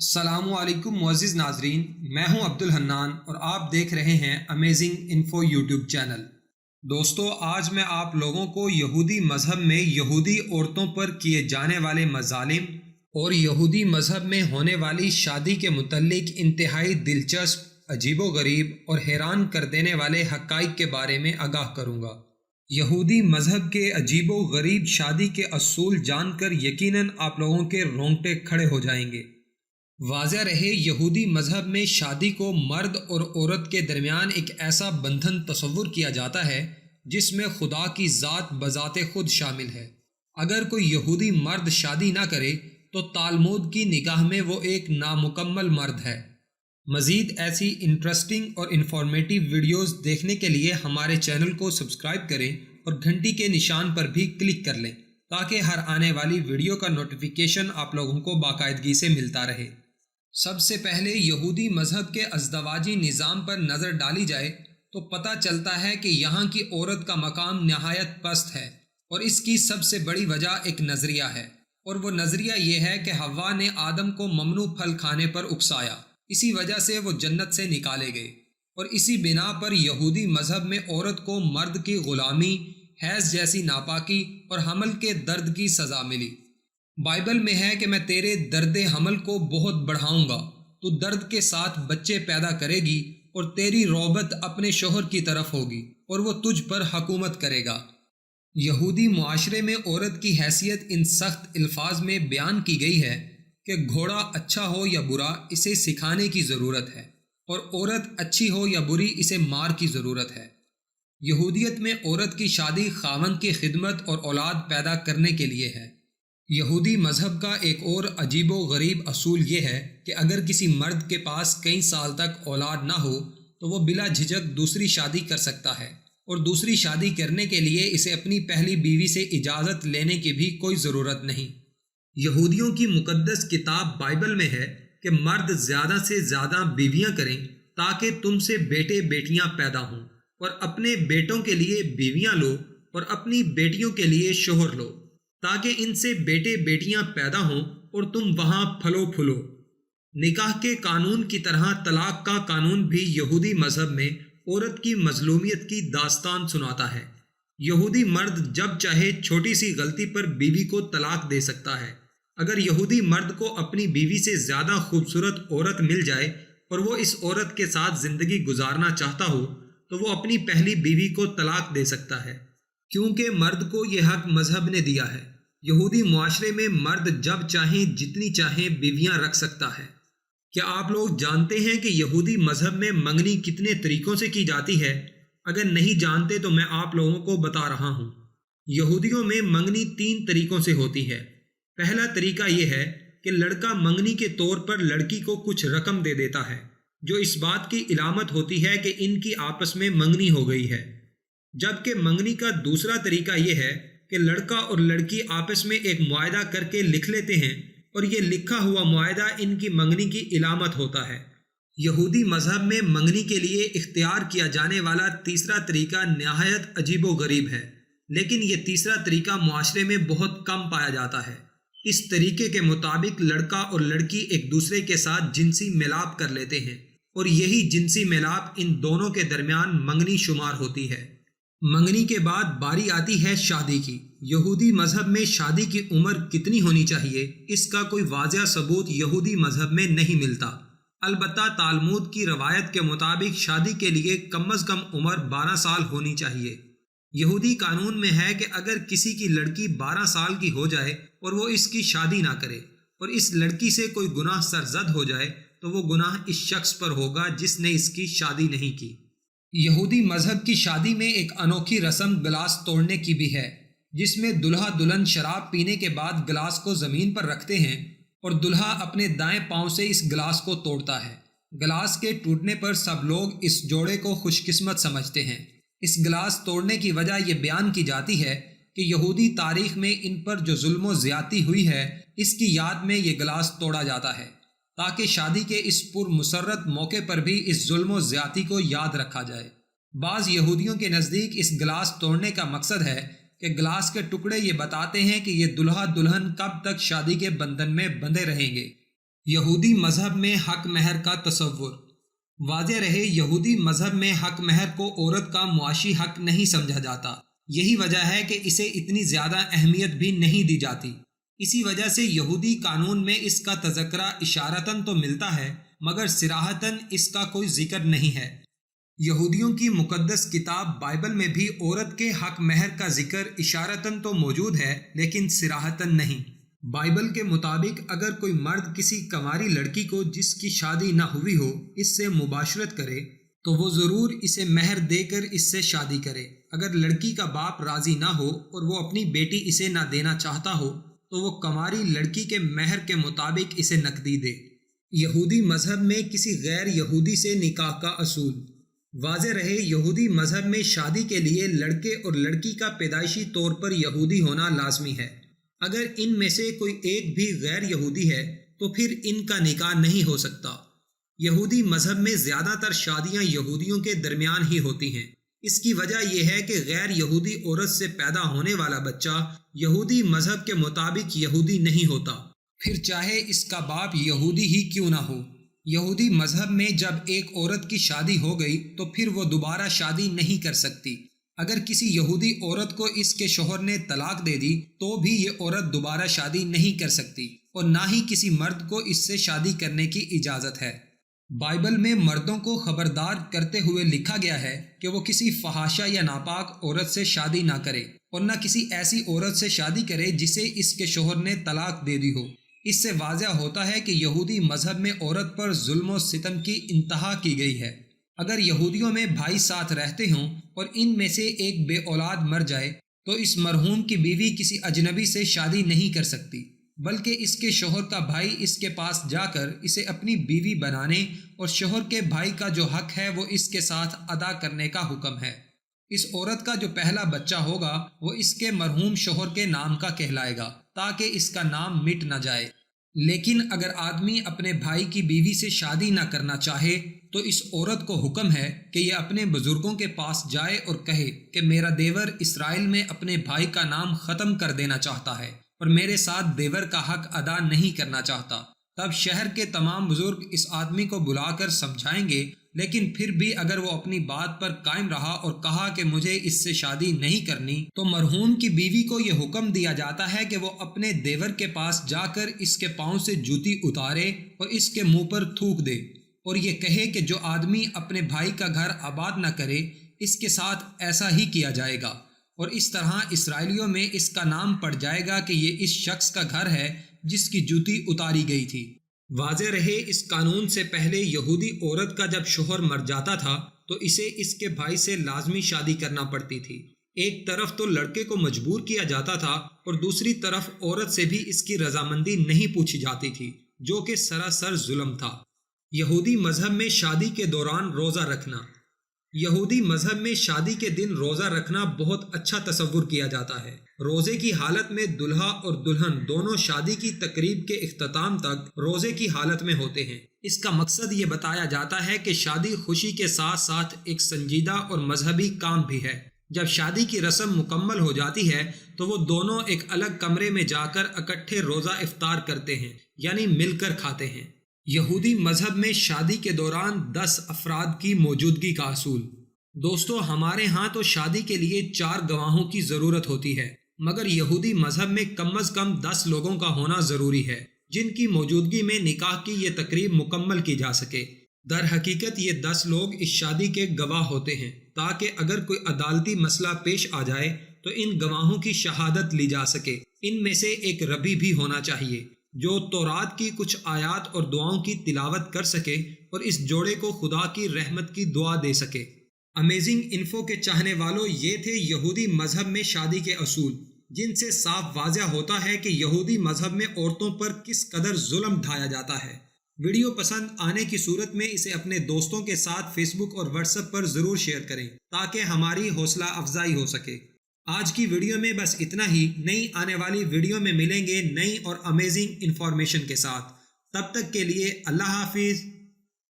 السلام علیکم معزز ناظرین، میں ہوں عبد الحنان اور آپ دیکھ رہے ہیں امیزنگ انفو یوٹیوب چینل۔ دوستو، آج میں آپ لوگوں کو یہودی مذہب میں یہودی عورتوں پر کیے جانے والے مظالم اور یہودی مذہب میں ہونے والی شادی کے متعلق انتہائی دلچسپ، عجیب و غریب اور حیران کر دینے والے حقائق کے بارے میں آگاہ کروں گا۔ یہودی مذہب کے عجیب و غریب شادی کے اصول جان کر یقیناً آپ لوگوں کے رونگٹے کھڑے ہو جائیں گے۔ واضح رہے، یہودی مذہب میں شادی کو مرد اور عورت کے درمیان ایک ایسا بندھن تصور کیا جاتا ہے جس میں خدا کی ذات بذات خود شامل ہے۔ اگر کوئی یہودی مرد شادی نہ کرے تو تالمود کی نگاہ میں وہ ایک نامکمل مرد ہے۔ مزید ایسی انٹرسٹنگ اور انفارمیٹیو ویڈیوز دیکھنے کے لیے ہمارے چینل کو سبسکرائب کریں اور گھنٹی کے نشان پر بھی کلک کر لیں تاکہ ہر آنے والی ویڈیو کا نوٹیفیکیشن آپ لوگوں کو باقاعدگی سے ملتا رہے۔ سب سے پہلے یہودی مذہب کے ازدواجی نظام پر نظر ڈالی جائے تو پتہ چلتا ہے کہ یہاں کی عورت کا مقام نہایت پست ہے، اور اس کی سب سے بڑی وجہ ایک نظریہ ہے، اور وہ نظریہ یہ ہے کہ حوا نے آدم کو ممنوع پھل کھانے پر اکسایا، اسی وجہ سے وہ جنت سے نکالے گئے، اور اسی بنا پر یہودی مذہب میں عورت کو مرد کی غلامی، حیض جیسی ناپاکی اور حمل کے درد کی سزا ملی۔ بائبل میں ہے کہ میں تیرے درد حمل کو بہت بڑھاؤں گا، تو درد کے ساتھ بچے پیدا کرے گی، اور تیری رغبت اپنے شوہر کی طرف ہوگی اور وہ تجھ پر حکومت کرے گا۔ یہودی معاشرے میں عورت کی حیثیت ان سخت الفاظ میں بیان کی گئی ہے کہ گھوڑا اچھا ہو یا برا اسے سکھانے کی ضرورت ہے، اور عورت اچھی ہو یا بری اسے مار کی ضرورت ہے۔ یہودیت میں عورت کی شادی خاوند کی خدمت اور اولاد پیدا کرنے کے لیے ہے۔ یہودی مذہب کا ایک اور عجیب و غریب اصول یہ ہے کہ اگر کسی مرد کے پاس کئی سال تک اولاد نہ ہو تو وہ بلا جھجک دوسری شادی کر سکتا ہے، اور دوسری شادی کرنے کے لیے اسے اپنی پہلی بیوی سے اجازت لینے کی بھی کوئی ضرورت نہیں۔ یہودیوں کی مقدس کتاب بائبل میں ہے کہ مرد زیادہ سے زیادہ بیویاں کریں تاکہ تم سے بیٹے بیٹیاں پیدا ہوں، اور اپنے بیٹوں کے لیے بیویاں لو اور اپنی بیٹیوں کے لیے شوہر لو، تاکہ ان سے بیٹے بیٹیاں پیدا ہوں اور تم وہاں پھلو پھولو۔ نکاح کے قانون کی طرح طلاق کا قانون بھی یہودی مذہب میں عورت کی مظلومیت کی داستان سناتا ہے۔ یہودی مرد جب چاہے چھوٹی سی غلطی پر بیوی کو طلاق دے سکتا ہے۔ اگر یہودی مرد کو اپنی بیوی سے زیادہ خوبصورت عورت مل جائے اور وہ اس عورت کے ساتھ زندگی گزارنا چاہتا ہو تو وہ اپنی پہلی بیوی کو طلاق دے سکتا ہے، کیونکہ مرد کو یہ حق مذہب نے دیا ہے۔ یہودی معاشرے میں مرد جب چاہیں جتنی چاہیں بیویاں رکھ سکتا ہے۔ کیا آپ لوگ جانتے ہیں کہ یہودی مذہب میں منگنی کتنے طریقوں سے کی جاتی ہے؟ اگر نہیں جانتے تو میں آپ لوگوں کو بتا رہا ہوں۔ یہودیوں میں منگنی 3 طریقوں سے ہوتی ہے۔ پہلا طریقہ یہ ہے کہ لڑکا منگنی کے طور پر لڑکی کو کچھ رقم دے دیتا ہے، جو اس بات کی علامت ہوتی ہے کہ ان کی آپس میں منگنی ہو گئی ہے۔ جبکہ منگنی کا دوسرا طریقہ یہ ہے کہ لڑکا اور لڑکی آپس میں ایک معاہدہ کر کے لکھ لیتے ہیں، اور یہ لکھا ہوا معاہدہ ان کی منگنی کی علامت ہوتا ہے۔ یہودی مذہب میں منگنی کے لیے اختیار کیا جانے والا تیسرا طریقہ نہایت عجیب و غریب ہے، لیکن یہ تیسرا طریقہ معاشرے میں بہت کم پایا جاتا ہے۔ اس طریقے کے مطابق لڑکا اور لڑکی ایک دوسرے کے ساتھ جنسی میلاب کر لیتے ہیں، اور یہی جنسی میلاب ان دونوں کے درمیان منگنی شمار ہوتی ہے۔ منگنی کے بعد باری آتی ہے شادی کی۔ یہودی مذہب میں شادی کی عمر کتنی ہونی چاہیے، اس کا کوئی واضح ثبوت یہودی مذہب میں نہیں ملتا۔ البتہ تالمود کی روایت کے مطابق شادی کے لیے کم از کم عمر 12 سال ہونی چاہیے۔ یہودی قانون میں ہے کہ اگر کسی کی لڑکی 12 سال کی ہو جائے اور وہ اس کی شادی نہ کرے، اور اس لڑکی سے کوئی گناہ سرزد ہو جائے تو وہ گناہ اس شخص پر ہوگا جس نے اس کی شادی نہیں کی۔ یہودی مذہب کی شادی میں ایک انوکھی رسم گلاس توڑنے کی بھی ہے، جس میں دلہا دلہن شراب پینے کے بعد گلاس کو زمین پر رکھتے ہیں اور دلہا اپنے دائیں پاؤں سے اس گلاس کو توڑتا ہے۔ گلاس کے ٹوٹنے پر سب لوگ اس جوڑے کو خوش قسمت سمجھتے ہیں۔ اس گلاس توڑنے کی وجہ یہ بیان کی جاتی ہے کہ یہودی تاریخ میں ان پر جو ظلم و زیادتی ہوئی ہے، اس کی یاد میں یہ گلاس توڑا جاتا ہے، تاکہ شادی کے اس پر مسرت موقع پر بھی اس ظلم و زیادتی کو یاد رکھا جائے۔ بعض یہودیوں کے نزدیک اس گلاس توڑنے کا مقصد ہے کہ گلاس کے ٹکڑے یہ بتاتے ہیں کہ یہ دلہا دلہن کب تک شادی کے بندھن میں بندھے رہیں گے۔ یہودی مذہب میں حق مہر کا تصور۔ واضح رہے، یہودی مذہب میں حق مہر کو عورت کا معاشی حق نہیں سمجھا جاتا۔ یہی وجہ ہے کہ اسے اتنی زیادہ اہمیت بھی نہیں دی جاتی۔ اسی وجہ سے یہودی قانون میں اس کا تذکرہ اشارتاً تو ملتا ہے، مگر صراحتاً اس کا کوئی ذکر نہیں ہے۔ یہودیوں کی مقدس کتاب بائبل میں بھی عورت کے حق مہر کا ذکر اشارتاً تو موجود ہے، لیکن صراحتاً نہیں۔ بائبل کے مطابق اگر کوئی مرد کسی کنواری لڑکی کو جس کی شادی نہ ہوئی ہو اس سے مباشرت کرے تو وہ ضرور اسے مہر دے کر اس سے شادی کرے۔ اگر لڑکی کا باپ راضی نہ ہو اور وہ اپنی بیٹی اسے نہ دینا چاہتا ہو تو وہ کنواری لڑکی کے مہر کے مطابق اسے نقدی دے۔ یہودی مذہب میں کسی غیر یہودی سے نکاح کا اصول۔ واضح رہے، یہودی مذہب میں شادی کے لیے لڑکے اور لڑکی کا پیدائشی طور پر یہودی ہونا لازمی ہے۔ اگر ان میں سے کوئی ایک بھی غیر یہودی ہے تو پھر ان کا نکاح نہیں ہو سکتا۔ یہودی مذہب میں زیادہ تر شادیاں یہودیوں کے درمیان ہی ہوتی ہیں۔ اس کی وجہ یہ ہے کہ غیر یہودی عورت سے پیدا ہونے والا بچہ یہودی مذہب کے مطابق یہودی نہیں ہوتا، پھر چاہے اس کا باپ یہودی ہی کیوں نہ ہو۔ یہودی مذہب میں جب ایک عورت کی شادی ہو گئی تو پھر وہ دوبارہ شادی نہیں کر سکتی۔ اگر کسی یہودی عورت کو اس کے شوہر نے طلاق دے دی تو بھی یہ عورت دوبارہ شادی نہیں کر سکتی اور نہ ہی کسی مرد کو اس سے شادی کرنے کی اجازت ہے۔ بائبل میں مردوں کو خبردار کرتے ہوئے لکھا گیا ہے کہ وہ کسی فحاشہ یا ناپاک عورت سے شادی نہ کرے اور نہ کسی ایسی عورت سے شادی کرے جسے اس کے شوہر نے طلاق دے دی ہو۔ اس سے واضح ہوتا ہے کہ یہودی مذہب میں عورت پر ظلم و ستم کی انتہا کی گئی ہے۔ اگر یہودیوں میں بھائی ساتھ رہتے ہوں اور ان میں سے ایک بے اولاد مر جائے تو اس مرحوم کی بیوی کسی اجنبی سے شادی نہیں کر سکتی، بلکہ اس کے شوہر کا بھائی اس کے پاس جا کر اسے اپنی بیوی بنانے اور شوہر کے بھائی کا جو حق ہے وہ اس کے ساتھ ادا کرنے کا حکم ہے۔ اس عورت کا جو پہلا بچہ ہوگا وہ اس کے مرحوم شوہر کے نام کا کہلائے گا تاکہ اس کا نام مٹ نہ جائے۔ لیکن اگر آدمی اپنے بھائی کی بیوی سے شادی نہ کرنا چاہے تو اس عورت کو حکم ہے کہ یہ اپنے بزرگوں کے پاس جائے اور کہے کہ میرا دیور اسرائیل میں اپنے بھائی کا نام ختم کر دینا چاہتا ہے اور میرے ساتھ دیور کا حق ادا نہیں کرنا چاہتا۔ تب شہر کے تمام بزرگ اس آدمی کو بلا کر سمجھائیں گے، لیکن پھر بھی اگر وہ اپنی بات پر قائم رہا اور کہا کہ مجھے اس سے شادی نہیں کرنی تو مرحوم کی بیوی کو یہ حکم دیا جاتا ہے کہ وہ اپنے دیور کے پاس جا کر اس کے پاؤں سے جوتی اتارے اور اس کے منہ پر تھوک دے اور یہ کہے کہ جو آدمی اپنے بھائی کا گھر آباد نہ کرے اس کے ساتھ ایسا ہی کیا جائے گا، اور اس طرح اسرائیلیوں میں اس کا نام پڑ جائے گا کہ یہ اس شخص کا گھر ہے جس کی جوتی اتاری گئی تھی۔ واضح رہے، اس قانون سے پہلے یہودی عورت کا جب شوہر مر جاتا تھا تو اسے اس کے بھائی سے لازمی شادی کرنا پڑتی تھی۔ ایک طرف تو لڑکے کو مجبور کیا جاتا تھا اور دوسری طرف عورت سے بھی اس کی رضامندی نہیں پوچھی جاتی تھی، جو کہ سراسر ظلم تھا۔ یہودی مذہب میں شادی کے دوران روزہ رکھنا۔ یہودی مذہب میں شادی کے دن روزہ رکھنا بہت اچھا تصور کیا جاتا ہے۔ روزے کی حالت میں دلہا اور دلہن دونوں شادی کی تقریب کے اختتام تک روزے کی حالت میں ہوتے ہیں۔ اس کا مقصد یہ بتایا جاتا ہے کہ شادی خوشی کے ساتھ ساتھ ایک سنجیدہ اور مذہبی کام بھی ہے۔ جب شادی کی رسم مکمل ہو جاتی ہے تو وہ دونوں ایک الگ کمرے میں جا کر اکٹھے روزہ افطار کرتے ہیں، یعنی مل کر کھاتے ہیں۔ یہودی مذہب میں شادی کے دوران 10 افراد کی موجودگی کا اصول۔ دوستو، ہمارے ہاں تو شادی کے لیے 4 گواہوں کی ضرورت ہوتی ہے، مگر یہودی مذہب میں کم از کم 10 لوگوں کا ہونا ضروری ہے جن کی موجودگی میں نکاح کی یہ تقریب مکمل کی جا سکے۔ در حقیقت یہ 10 لوگ اس شادی کے گواہ ہوتے ہیں تاکہ اگر کوئی عدالتی مسئلہ پیش آ جائے تو ان گواہوں کی شہادت لی جا سکے۔ ان میں سے ایک ربی بھی ہونا چاہیے جو تورات کی کچھ آیات اور دعاؤں کی تلاوت کر سکے اور اس جوڑے کو خدا کی رحمت کی دعا دے سکے۔ امیزنگ انفو کے چاہنے والوں، یہ تھے یہودی مذہب میں شادی کے اصول، جن سے صاف واضح ہوتا ہے کہ یہودی مذہب میں عورتوں پر کس قدر ظلم ڈھایا جاتا ہے۔ ویڈیو پسند آنے کی صورت میں اسے اپنے دوستوں کے ساتھ فیس بک اور واٹس ایپ پر ضرور شیئر کریں تاکہ ہماری حوصلہ افزائی ہو سکے۔ آج کی ویڈیو میں بس اتنا ہی۔ نئی آنے والی ویڈیو میں ملیں گے نئی اور امیزنگ انفارمیشن کے ساتھ۔ تب تک کے لیے اللہ حافظ۔